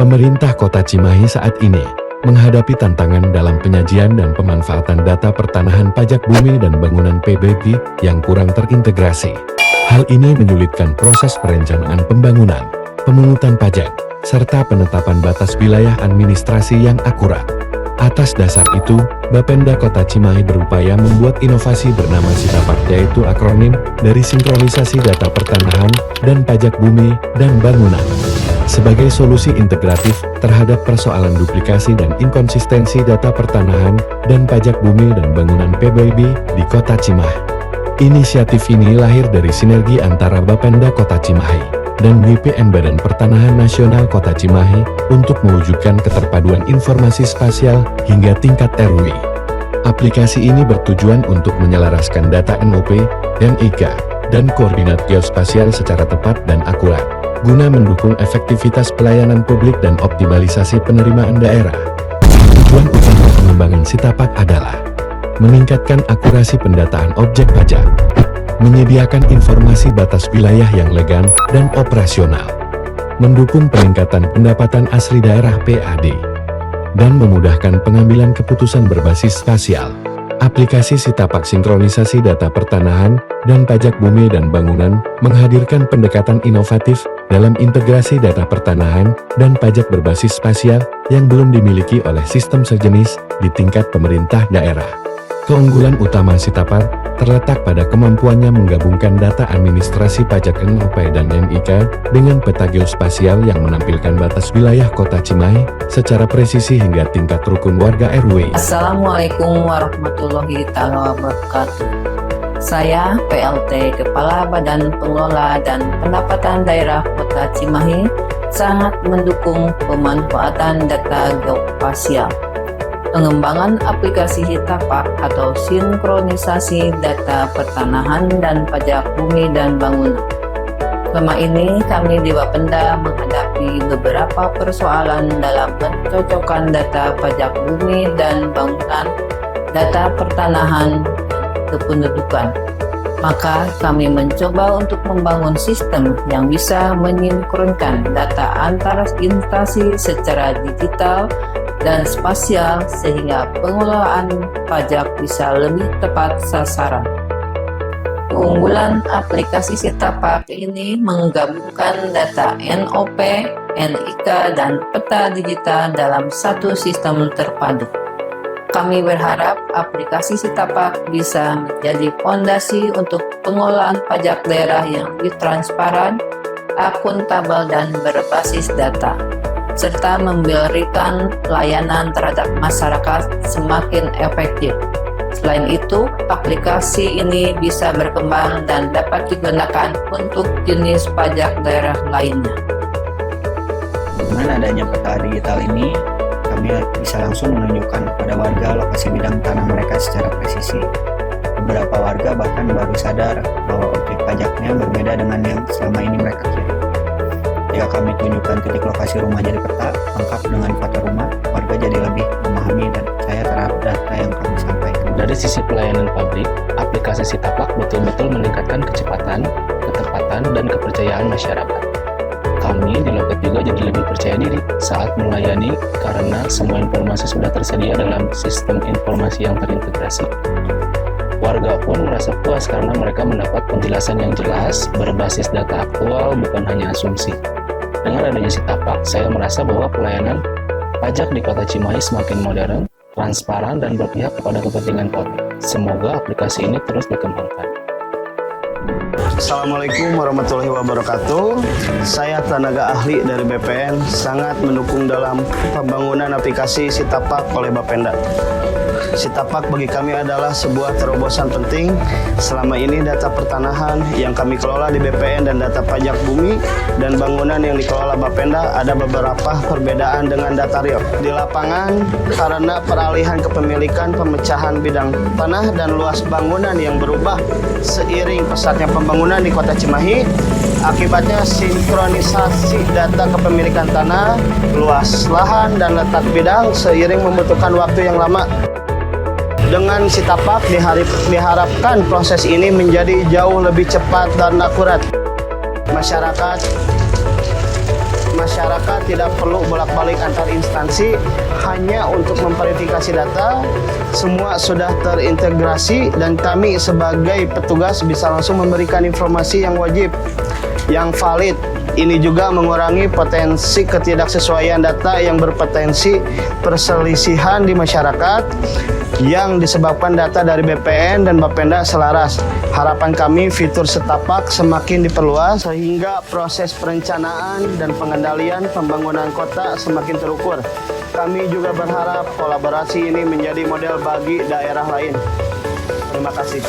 Pemerintah Kota Cimahi saat ini menghadapi tantangan dalam penyajian dan pemanfaatan data pertanahan pajak bumi dan bangunan PBB yang kurang terintegrasi. Hal ini menyulitkan proses perencanaan pembangunan, pemungutan pajak, serta penetapan batas wilayah administrasi yang akurat. Atas dasar itu, Bapenda Kota Cimahi berupaya membuat inovasi bernama Sitapak, yaitu akronim dari sinkronisasi data pertanahan dan pajak bumi dan bangunan, sebagai solusi integratif terhadap persoalan duplikasi dan inkonsistensi data pertanahan dan pajak bumi dan bangunan PBB di Kota Cimahi. Inisiatif ini lahir dari sinergi antara Bapenda Kota Cimahi dan BPN Badan Pertanahan Nasional Kota Cimahi untuk mewujudkan keterpaduan informasi spasial hingga tingkat RW. Aplikasi ini bertujuan untuk menyelaraskan data NOP, NIK, dan koordinat geospasial secara tepat dan akurat, guna mendukung efektivitas pelayanan publik dan optimalisasi penerimaan daerah. Tujuan utama pengembangan Sitapak adalah meningkatkan akurasi pendataan objek pajak, menyediakan informasi batas wilayah yang legal dan operasional, mendukung peningkatan pendapatan asli daerah PAD, dan memudahkan pengambilan keputusan berbasis spasial. Aplikasi Sitapak sinkronisasi data pertanahan dan pajak bumi dan bangunan menghadirkan pendekatan inovatif dalam integrasi data pertanahan dan pajak berbasis spasial yang belum dimiliki oleh sistem sejenis di tingkat pemerintah daerah. Keunggulan utama Sitapak terletak pada kemampuannya menggabungkan data administrasi pajak NOP dan NIK dengan peta geospasial yang menampilkan batas wilayah Kota Cimahi secara presisi hingga tingkat rukun warga RW. Assalamualaikum warahmatullahi wabarakatuh. Saya PLT Kepala Badan Pengelola dan Pendapatan Daerah Kota Cimahi sangat mendukung pemanfaatan data geospasial. Pengembangan aplikasi Sitapak atau sinkronisasi data pertanahan dan pajak bumi dan bangunan. Selama ini kami di Bapenda menghadapi beberapa persoalan dalam pencocokan data pajak bumi dan bangunan, data pertanahan, dan kependudukan. Maka kami mencoba untuk membangun sistem yang bisa menyinkronkan data antar instansi secara digital dan spasial sehingga pengelolaan pajak bisa lebih tepat sasaran. Keunggulan aplikasi Sitapak ini menggabungkan data NOP, NIK, dan peta digital dalam satu sistem terpadu. Kami berharap aplikasi Sitapak bisa menjadi fondasi untuk pengelolaan pajak daerah yang lebih transparan, akuntabel, dan berbasis data, serta memberikan pelayanan terhadap masyarakat semakin efektif. Selain itu, aplikasi ini bisa berkembang dan dapat digunakan untuk jenis pajak daerah lainnya. Dengan adanya peta digital ini, kami bisa langsung menunjukkan kepada warga lokasi bidang tanah mereka secara presisi. Beberapa warga bahkan baru sadar bahwa objek pajaknya berbeda dengan yang selama ini mereka kira. Jika kami tunjukkan titik lokasi rumah jadi peta, lengkap dengan foto rumah, warga jadi lebih memahami dan percaya terhadap data yang kami sampaikan. Dari sisi pelayanan publik, aplikasi Sitapak betul-betul meningkatkan kecepatan, ketepatan, dan kepercayaan masyarakat. Kami di Loket juga jadi lebih percaya diri saat melayani karena semua informasi sudah tersedia dalam sistem informasi yang terintegrasi. Warga pun merasa puas karena mereka mendapat penjelasan yang jelas, berbasis data aktual, bukan hanya asumsi. Dengan adanya Sitapak, saya merasa bahwa pelayanan pajak di Kota Cimahi semakin modern, transparan, dan berpihak kepada kepentingan publik. Semoga aplikasi ini terus dikembangkan. Assalamualaikum warahmatullahi wabarakatuh. Saya tenaga ahli dari BPN sangat mendukung dalam pembangunan aplikasi Sitapak oleh Bapenda. Sitapak bagi kami adalah sebuah terobosan penting. Selama ini data pertanahan yang kami kelola di BPN dan data pajak bumi dan bangunan yang dikelola Bapenda ada beberapa perbedaan dengan data real di lapangan karena peralihan kepemilikan, pemecahan bidang tanah dan luas bangunan yang berubah seiring pesatnya pembangunan di Kota Cimahi. Akibatnya sinkronisasi data kepemilikan tanah, luas lahan, dan letak bidang seiring membutuhkan waktu yang lama. Dengan Sitapak diharapkan proses ini menjadi jauh lebih cepat dan akurat. Masyarakat masyarakat tidak perlu bolak-balik antar instansi hanya untuk memverifikasi data. Semua sudah terintegrasi dan kami sebagai petugas bisa langsung memberikan informasi yang wajib, yang valid. Ini juga mengurangi potensi ketidaksesuaian data yang berpotensi perselisihan di masyarakat yang disebabkan data dari BPN dan Bapenda selaras. Harapan kami fitur setapak semakin diperluas sehingga proses perencanaan dan pengendalian pembangunan kota semakin terukur. Kami juga berharap kolaborasi ini menjadi model bagi daerah lain. Terima kasih.